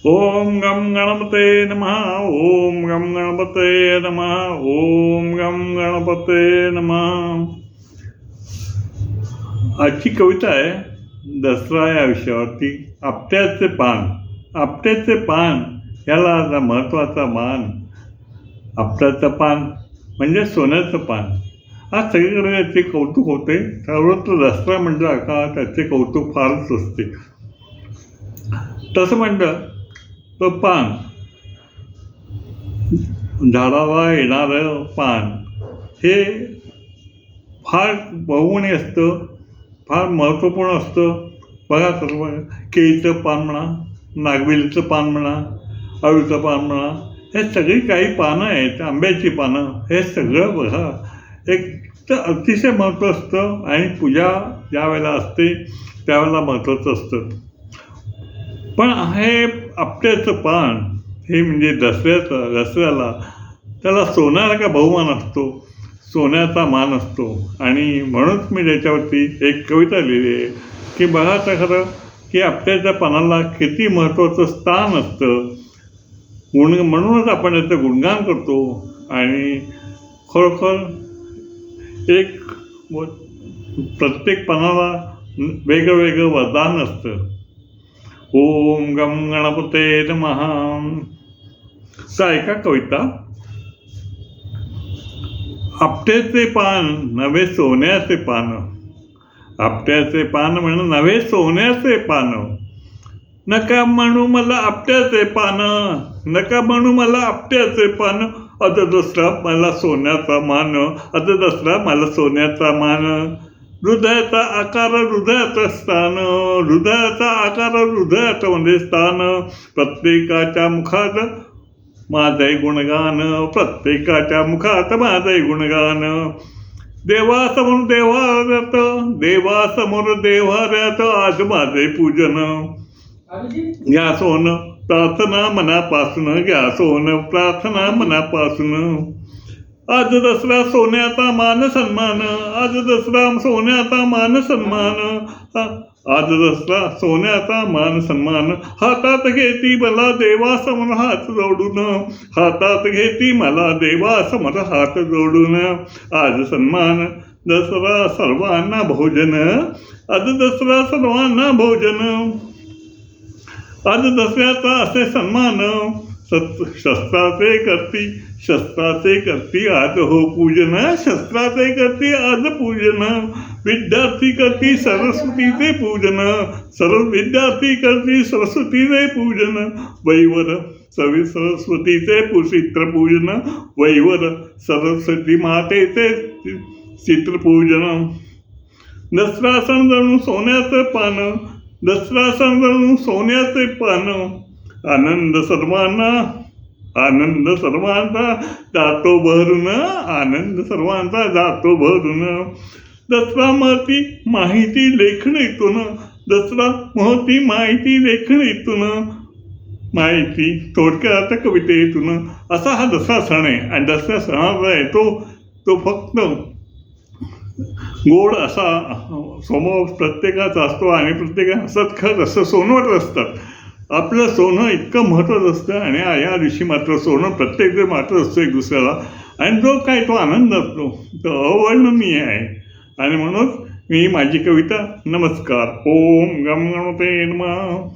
ओम गम गणपते नमः. ओम गम गणपते नमः. ओम गम गणपते नमः. आजची कविता आहे दसरा या विषयावरती. आपट्याचे पान. आपट्याचे पान याला आता महत्त्वाचा मान. आपट्याचं पान म्हणजे सोन्याचं पान. आज सगळीकडे याचे कौतुक होते. सर्वत्र दसरा म्हणजे का त्याचे कौतुक फारच असते. तसं म्हणलं तर पान, झाडाला येणारं पान हे फार बहुगुणी असतं, फार महत्त्वपूर्ण असतं. बघा सर्व केळीचं पान म्हणा, नागवेलीचं पान म्हणा, अळूचं पान म्हणा, हे सगळी काही पानं आहेत, आंब्याची पानं, हे सगळं बघा एक तर अतिशय महत्त्व असतं. आणि पूजा ज्या वेळेला असते त्यावेळेला महत्त्वाचं असतं. पण हे आपट्याचं पान हे म्हणजे दसऱ्याला त्याला सोन्यासारखा बहुमान असतो, सोन्याचा मान असतो. आणि म्हणूनच मी त्याच्यावरती एक कविता लिहिली आहे की बघा तर खरं की आपट्याच्या पानाला किती महत्त्वाचं स्थान असतं. म्हणूनच आपण याचं गुणगान करतो. आणि खरोखर एक प्रत्येक पानाला वेगळं वरदान असतं. ओम गम गणपते नमः. तर ऐका कविता. आपट्याचे पान नवे सोन्याचे पान. आपट्याचे पान म्हणून नवे सोन्याचे पान. नका म्हणू मला आपट्याचे पान, नका म्हणू मला आपट्याचे पान. आता दसरा मला सोन्याचा मान, आता दसरा मला सोन्याचा मान. हृदयाचा आकार हृदयाचं स्थान, हृदयाचा आकार हृदयाचं म्हणजे स्थान. प्रत्येकाच्या मुखात माझे गुणगान, प्रत्येकाच्या मुखात माझे गुणगान. देवासमोर देवाऱ्यात, देवासमोर देवाऱ्यात आज माझे पूजन. घ्या सोनं प्रार्थना मनापासून, घ्या सोनं प्रार्थना मनापासून. आज दसरा सोन्याचा मान सन्मान, आज दसरा सोन्याचा मान सन्मान. आज दसरा सोन्याचा मान सन्मान. हातात घेती मला देवासमोर हात जोडून, हातात घेती मला देवासमोर हात जोडून. आज सन्मान दसरा सर्वांना भोजन, आज दसरा सर्वांना भोजन. आज दसऱ्याचा असे सन्मान. शस्त्राचे करती आज हो पूजन, शस्त्राचे करती आज पूजन. विद्यार्थी करती सरस्वतीचे पूजन, विद्यार्थी करती सरस्वतीचे पूजन. वैवर सरस्वतीचे चित्रपूजन, वैवर सरस्वती मातेचे चित्रपूजन. दसरा सण जणू सोन्याचं पान, दसरा सण जणू सोन्याचे पान. आनंद सर्वांचा जातो भरून, आनंद सर्वांचा जातो भरून. दसरा महती माहिती लेखणीतून, दसरा महती माहिती लेखणीतून. माहिती थोडक्यात कवितेतून. असा हा दसरा सण आहे. आणि दसऱ्या सणाचा आहे तो फक्त गोड असा समोर प्रत्येकाचा असतो. आणि प्रत्येकाला हसत खत असं सोनवत असतात. आपलं सोनं इतकं महत्त्वाचं असतं. आणि या दिवशी मात्र सोनं प्रत्येकजण मात्र असतो एक दुसऱ्याला. आणि जो काय तो आनंद असतो तो अवर्णनीय आहे. आणि म्हणून मी माझी कविता नमस्कार. ओम गम गणपते नमः.